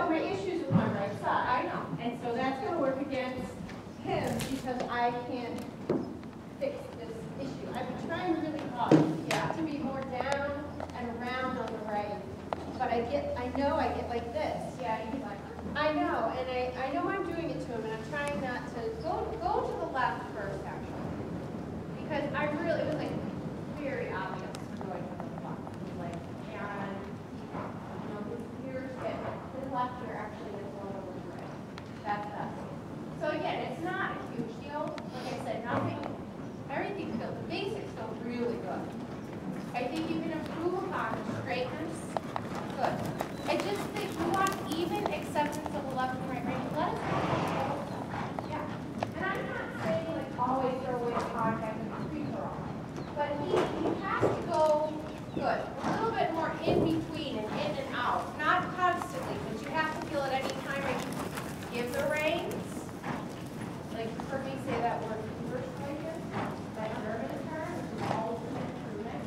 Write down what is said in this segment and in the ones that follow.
have my issues with my right side. I know. And so that's going to work against him because I can't fix this issue. I've been trying really hard to be more down and around on the right. But I know I get like this. Yeah, you like I know, and I know I'm doing it to him, and I'm trying not to go to the left first, actually. Because I really, it was like very obvious going to the left. Like, and, his ears get, his left ear actually is going over the right. That's us. So again, it's not a huge deal. Like I said, everything feels, the basics feel really good. I think you can improve upon the straightness. Good. I just think we want even acceptance of the left and right range. Let us know. Yeah. And I'm not saying like always throw away contact and free for all. But he has to go good. A little bit more in between and in and out. Not constantly, but you have to feel at any time I can give the reins. Like you heard me say that word persuasion, that German term, which is ultimate improvement,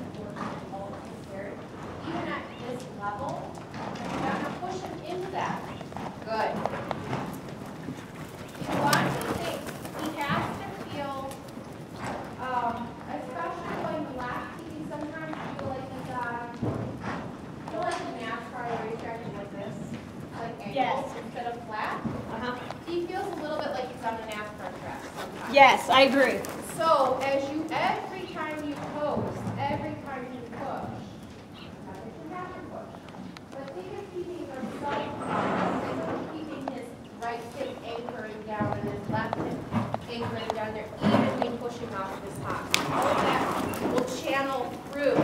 even at this level. You have to push him into that. Good. You want to think he has to feel, especially going left, he sometimes feel like he's on, feel like the NASCAR racetrack is like this, like angled instead of flat. He feels a little bit like he's on the NASCAR track sometimes. Yes, I agree. So every time you post, every time you push, keeping his right hip anchoring down and his left hip anchoring down there, evenly pushing off his top. All of that will channel through.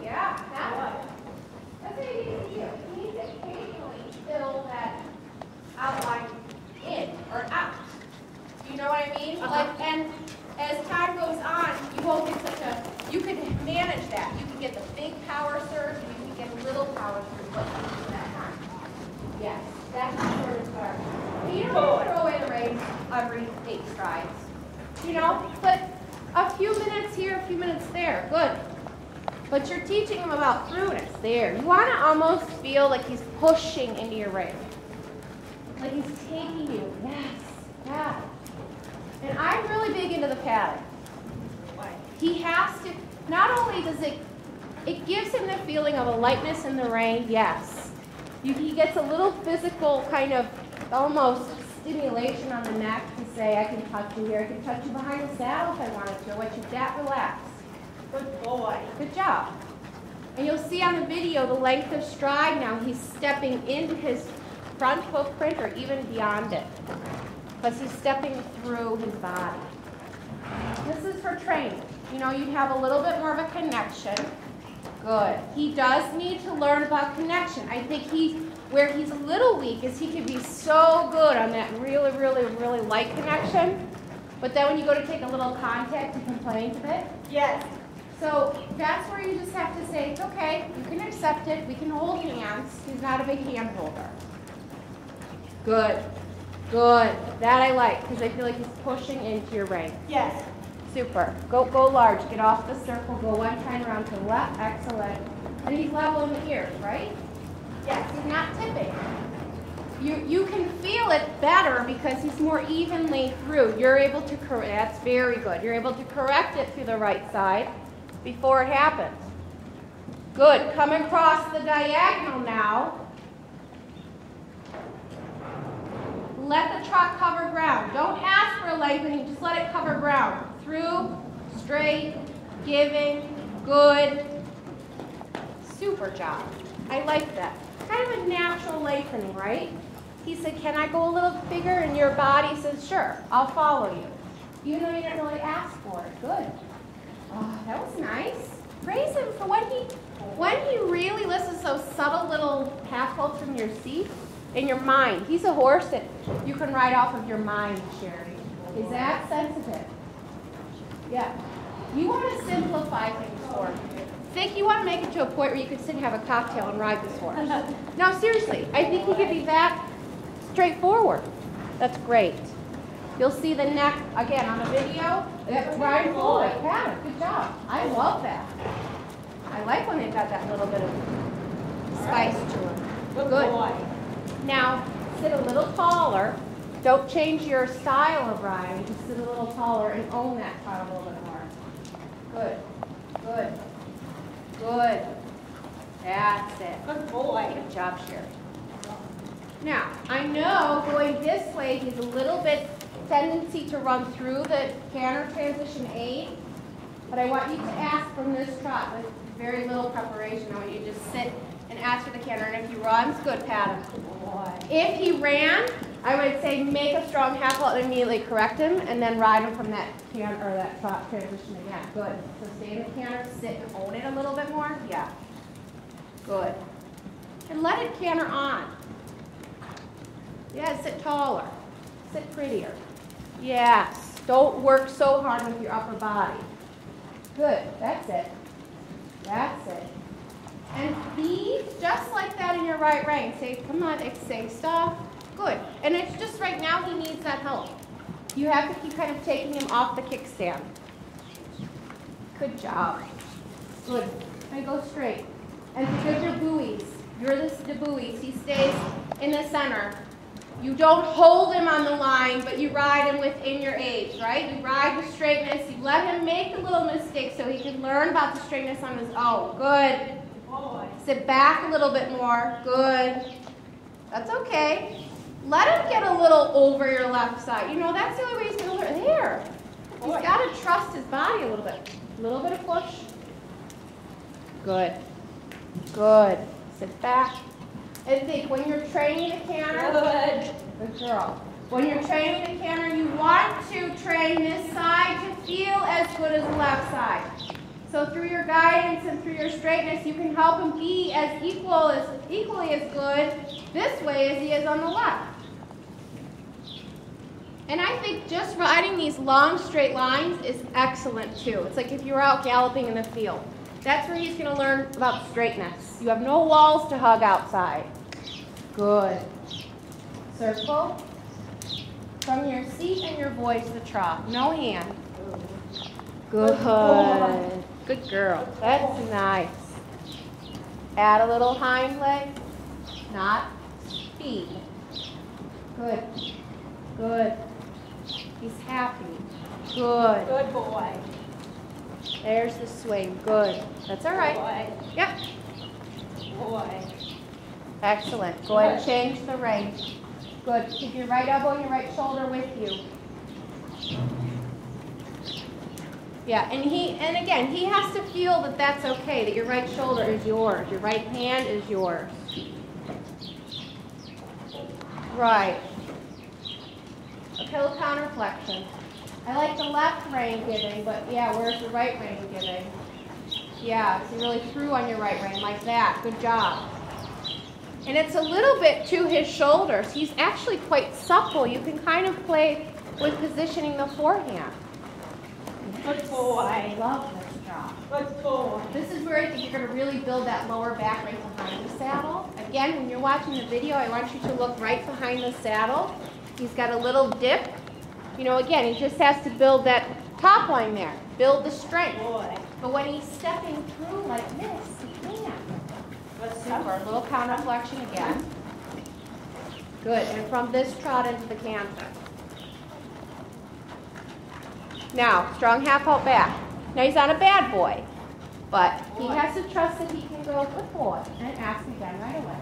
Yeah, that's what you need to do. You need to occasionally fill that outline in or out. Do you know what I mean? Like, and as time goes on, you won't get such a, you can manage that. You can get the big power surge and you can get a little power surge, but you do that time. Yes, that's the shortest part. But you don't have to throw away the reins every 8 strides. You know, but a few minutes here, a few minutes there, good. But you're teaching him about throughness there. You want to almost feel like he's pushing into your rein. Like he's taking you. Yes, yeah. And I'm really big into the padding. He has to, not only does it gives him the feeling of a lightness in the rein, yes. He gets a little physical kind of almost stimulation on the neck to say, I can touch you here, I can touch you behind the saddle if I wanted to. I want you that relaxed. Good boy. Good job. And you'll see on the video the length of stride now. He's stepping into his front footprint or even beyond it. Because he's stepping through his body. This is for training. You know, you have a little bit more of a connection. Good. He does need to learn about connection. I think where he's a little weak is he can be so good on that really, really, really light connection. But then when you go to take a little contact, he complains a bit. Yes. So that's where you just have to say, it's okay, you can accept it, we can hold hands. He's not a big hand holder. Good. Good. That I like, because I feel like he's pushing into your rein. Yes. Super. Go large. Get off the circle. Go one time around to the left. Excellent. And he's level in the ears, right? Yes. He's not tipping. You can feel it better because he's more evenly through. You're able to correct. That's very good. You're able to correct it through the right side before it happens. Good. Come across the diagonal now. Let the trot cover ground. Don't ask for a lengthening, just let it cover ground. Through, straight, giving, good. Super job. I like that. Kind of a natural lengthening, right? He said, can I go a little bigger? And your body says, sure, I'll follow you. Even though you didn't really ask for it. Good. Oh, that was nice. Praise him for when he really listens to those subtle little half pulses from your seat. In your mind. He's a horse that you can ride off of your mind, Sherry. Is that sensitive? Yeah. You want to simplify things for him. Think you want to make it to a point where you can sit and have a cocktail and ride this horse. No, seriously. I think he could be that straightforward. That's great. You'll see the neck, again, on the video. That's riding forward. Yeah, good job. I love that. I like when they've got that little bit of spice to them. Good boy. Now, sit a little taller. Don't change your style of riding. Just sit a little taller and own that trot a little bit more. Good. Good. Good. That's it. Good boy. Good job, Sherry. Now, I know going this way, he's a little bit tendency to run through the canter transition aid, but I want you to ask from this trot with very little preparation. I want you to just sit and ask for the canter, and if he runs, good, pat him. If he ran, I would say make a strong half halt and immediately correct him, and then ride him from that canter or that trot transition again. Good. So stay in the canter, sit and own it a little bit more. Yeah. Good. And let it canter on. Yeah, sit taller. Sit prettier. Yes. Don't work so hard with your upper body. Good. That's it. That's it. And be just like that in your right rein. Say, come on, say, stop. Good. And it's just right now he needs that help. You have to keep kind of taking him off the kickstand. Good job. Good. And go straight. And because you're buoys, you're the buoys. He stays in the center. You don't hold him on the line, but you ride him within your age, right? You ride with straightness. You let him make the little mistakes so he can learn about the straightness on his own. Good. Sit back a little bit more. Good. That's okay. Let him get a little over your left side. You know, that's the only way he's going to learn. There. He's got to trust his body a little bit. A little bit of push. Good. Good. Sit back. And think, when you're training the canter, good girl. When you're training the canter, you want to train this side to feel as good as the left side. So through your guidance and through your straightness, you can help him be as equally as good this way as he is on the left. And I think just riding these long straight lines is excellent too. It's like if you were out galloping in the field. That's where he's going to learn about straightness. You have no walls to hug outside. Good. Circle. From your seat and your voice, the trot. No hand. Good. Good girl. That's nice. Add a little hind leg. Not speed. Good. Good. He's happy. Good. Good boy. There's the swing. Good. That's all right. Boy. Yep. Boy. Excellent. Go ahead and change the range. Good. Keep your right elbow and your right shoulder with you. Yeah, and again, he has to feel that that's okay, that your right shoulder is yours, your right hand is yours. Right. Okay, little counter flexion. I like the left rein giving, but yeah, where's the right rein giving? Yeah, so you really threw on your right rein like that. Good job. And it's a little bit to his shoulders. He's actually quite supple. You can kind of play with positioning the forehand. Good boy. I love this job. Good boy. This is where I think you're going to really build that lower back right behind the saddle. Again, when you're watching the video, I want you to look right behind the saddle. He's got a little dip. You know, again, he just has to build that top line there. Build the strength. Boy. But when he's stepping through like this, he can't. Super. A little counter flexion again. Good. And from this trot into the canter. Now, strong half halt back. Now he's not a bad boy, but he has to trust that he can go, good boy, and ask again right away.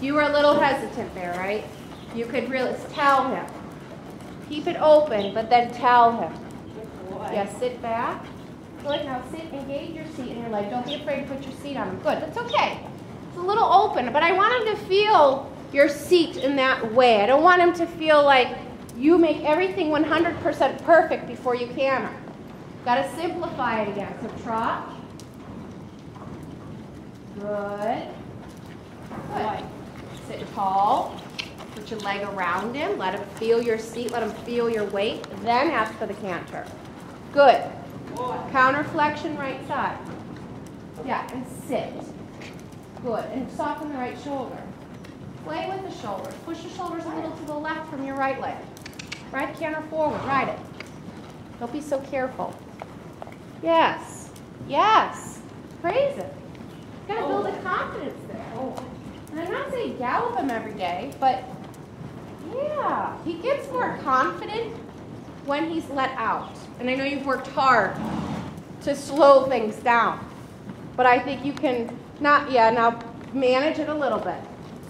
You were a little hesitant there, right? You could really tell him. Keep it open, but then tell him. Yes, sit back. Good, now sit, engage your seat in your leg. Don't be afraid to put your seat on him. Good, that's okay. It's a little open, but I want him to feel your seat in that way. I don't want him to feel like you make everything 100% perfect before you canter. Got to simplify it again. So trot. Good. Good. Sit tall. Put your leg around him. Let him feel your seat. Let him feel your weight. Then ask for the canter. Good. Counter flexion right side. Yeah, and sit. Good. And soften the right shoulder. Play with the shoulders. Push your shoulders a little to the left from your right leg. Right canter forward. Ride it. Don't be so careful. Yes. Yes. Praise it. Gotta build a confidence there. And I'm not saying gallop him every day, but yeah, he gets more confident when he's let out. And I know you've worked hard to slow things down, but I think you can now manage it a little bit.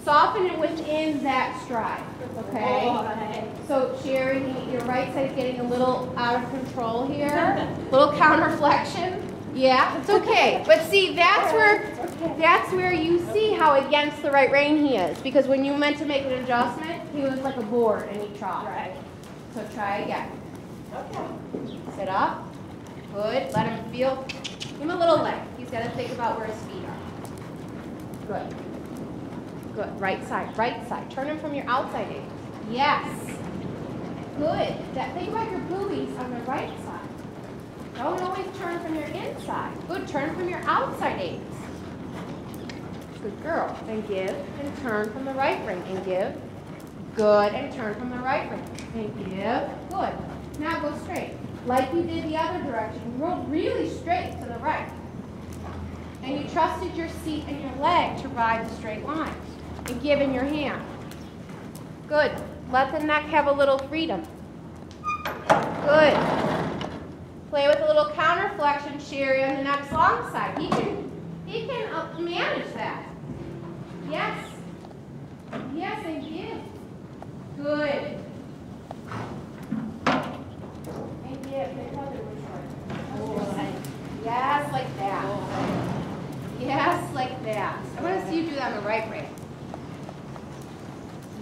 Soften it within that stride, okay? So Sherry, your right side is getting a little out of control here. Little counterflexion. Yeah, it's okay. But see, that's where you see how against the right rein he is. Because when you meant to make an adjustment, he was like a board and he troughed. Right. So try again. Okay. Sit up. Good. Let him feel. Give him a little leg. He's got to think about where his feet are. Good. Good. Right side. Right side. Turn him from your outside ankle. Yes. Good. Think about your boobies on the right side. Don't always turn from your inside. Good. Turn from your outside ankles. Good girl. And give. And turn from the right ring. And give. Good. And turn from the right ring. And give. Good. Now go straight. Like you did the other direction. You rolled really straight to the right. And you trusted your seat and your leg to ride the straight line. And give in your hand. Good. Let the neck have a little freedom. Good. Play with a little counterflexion, Sherry, on the next long side. He can manage that. Yes. Yes, and give. Good. And give. Yes, like that. Yes, like that. I want to see you do that on the right rein.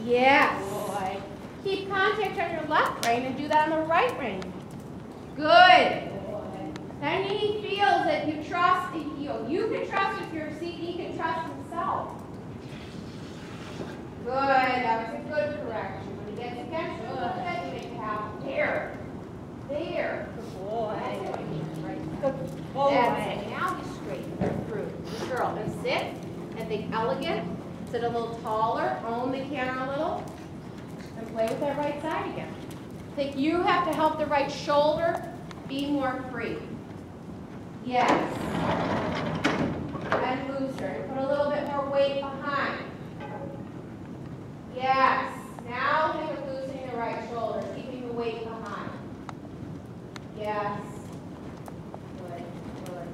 Yes. Keep contact on your left rein and do that on the right rein. Good. Then he feels that you trust, you can trust if your seat, he can trust himself. Good. That was a good correction. When he gets against you a little bit, you make it happen. There. There. Good boy. That's it. Now he's straight through. Good girl. And sit and think elegant. Sit a little taller. Own the camera a little. And play with that right side again. Think you have to help the right shoulder be more free. Yes. And looser. And put a little bit more weight behind. Yes. Now think of loosening the right shoulder, keeping the weight behind. Yes. Good. Good.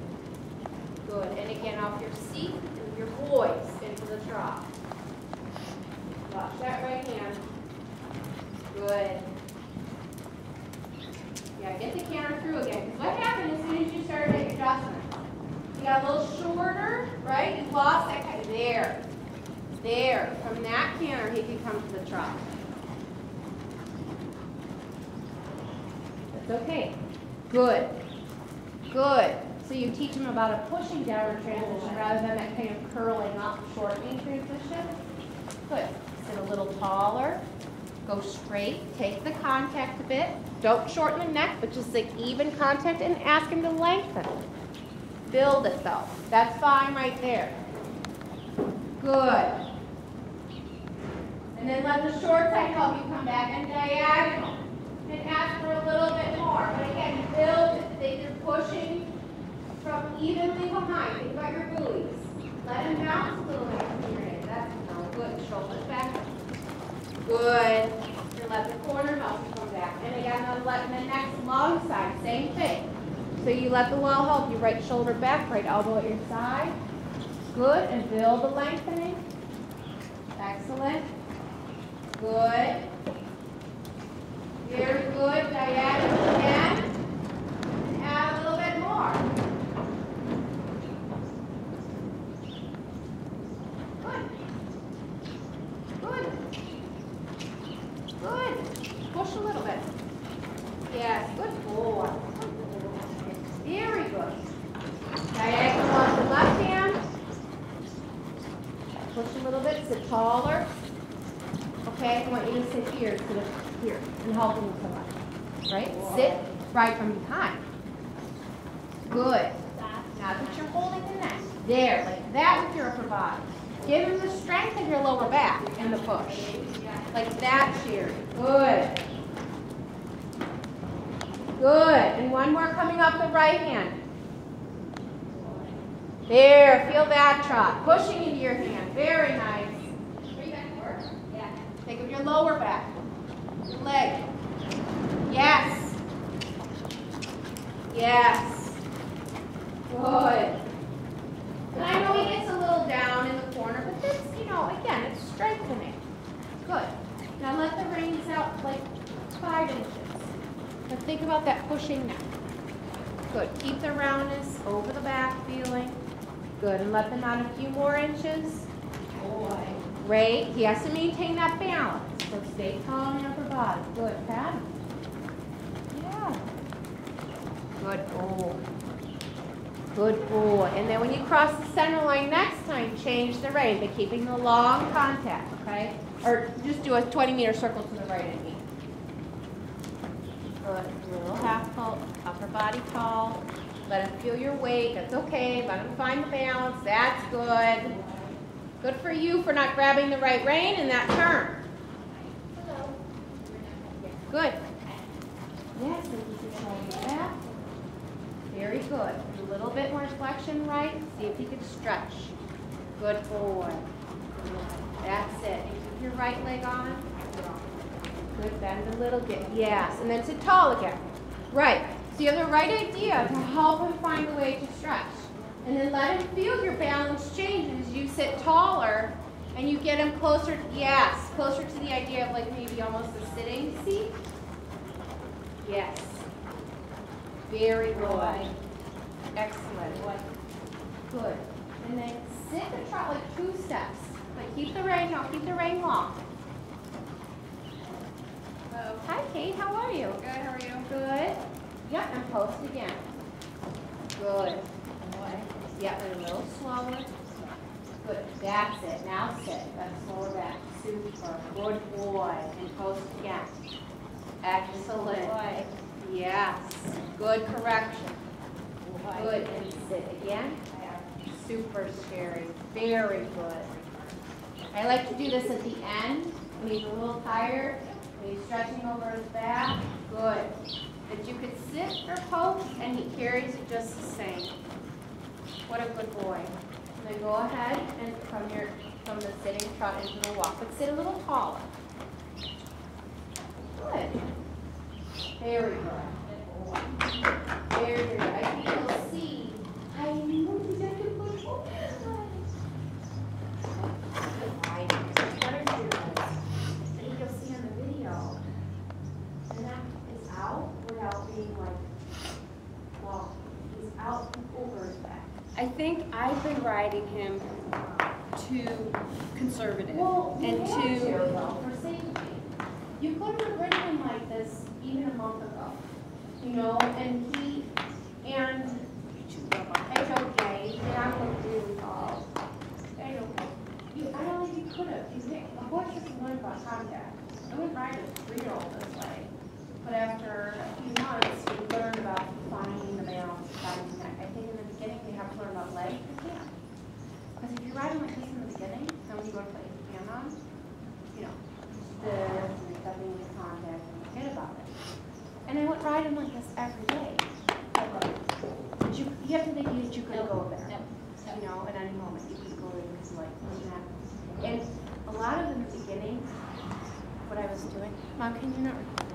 Good. And again, off your seat and your voice into the trough. Watch that right hand. Good. Yeah, get the canter through again. Because what happened as soon as you started making adjustments? You got a little shorter, right? You lost that kind of there. There. From that canter, he can come to the trough. That's okay. Good. Good. So you teach him about a pushing downward transition rather than that kind of curling up, shortening transition. Good. Sit a little taller. Go straight. Take the contact a bit. Don't shorten the neck, but just like even contact and ask him to lengthen. Build it though. That's fine right there. Good. And then let the short side help you come back and diagonal. And ask for a little bit more. But again, build it. Think you're pushing from evenly behind. Think about your buoys. Let him bounce a little bit from your head. That's good. Shoulders back. Good. And let the corner muscle come back. And again, let the next long side, same thing. So you let the wall help you. Right shoulder back, right elbow at your side. Good. And build the lengthening. Excellent. Good. Very good. Diagonal again. And add a little bit more. Good. Good. Good. Push a little bit. Yes. Good boy. Very good. Diagonal on the left hand. Push a little bit. Sit taller. Okay, I want you to sit here instead of here and help him to left. Right? Whoa. Sit right from behind. Good. Now that you're holding the neck. There, like that with your upper body. Give him the strength of your lower back and the push. Like that, Sherry. Good. Good. And one more coming off the right hand. There, feel that trot. Pushing into your hand. Very nice. Are you back to work? Yeah. Think of your lower back. Your leg. Yes. Yes. Good. And I know he gets a little down in the corner, but that's, you know, again, it's strengthening. Good. Now let the reins out like 5 inches. And think about that pushing now. Good. Keep the roundness over the back feeling. Good. And let them out a few more inches. Boy. Great. He has to maintain that balance. So stay tall in the upper body. Good. Pat. Yeah. Good boy. Good boy. And then when you cross the center line next time, change the rein, but keeping the long contact, okay? Or just do a 20-meter circle to the right of me. Good. Little half pull, upper body tall. Let him feel your weight. That's okay. Let him find the balance. That's good. Good for you for not grabbing the right rein in that turn. Good. Yes, and keep your shoulders back. Very good. A little bit more flexion right. See if you can stretch. Good boy. That's it. And keep your right leg on. Good. Bend a little bit. Yes. And then sit tall again. Right. So you have the right idea to help him find a way to stretch. And then let him feel your balance change as you sit taller and you get him closer, yes, closer to the idea of like maybe almost a sitting seat. Yes. Very good. Excellent. Good. And then sit and trot like 2 steps. But keep the rein, no, keep the rein long. Hi Kate, how are you? Good, how are you? Good. Yep, and post again. Good. Yep, and a little slower. Good. That's it. Now sit. That's slower back. Super. Good boy. And post again. Excellent. Yes. Good correction. Good. And sit again. Super scary. Very good. I like to do this at the end when he's a little tired, when he's stretching over his back. Good. But you could sit or post and he carries it just the same. What a good boy. And then go ahead and from the sitting trot into the walk, but sit a little taller. Good. Very good. Very good. I think you'll see. I know he's a good boy. I think you'll see on the video. And that is out without being like, well, he's out over his back. I think I've been riding him too conservative. Well, and for safety. You couldn't have ridden him like this even a month ago. You know, and I told Jay, and I looked really tall. I don't think you could have. A horse has to learn about contact. I wouldn't ride a 3-year-old this way. But after a few months, we learned about finding the balance, finding that. I think in the beginning, you have to learn about leg. You can't. Because if you ride them like this in the beginning, then when you go to play hand on, you know, this and you're stepping into contact and forget about it. And I would ride them like this every day. But you have to think that you could go there. You know, at any moment you could go there because like that. And a lot of in the beginning, what I was doing, Mom, can you not record?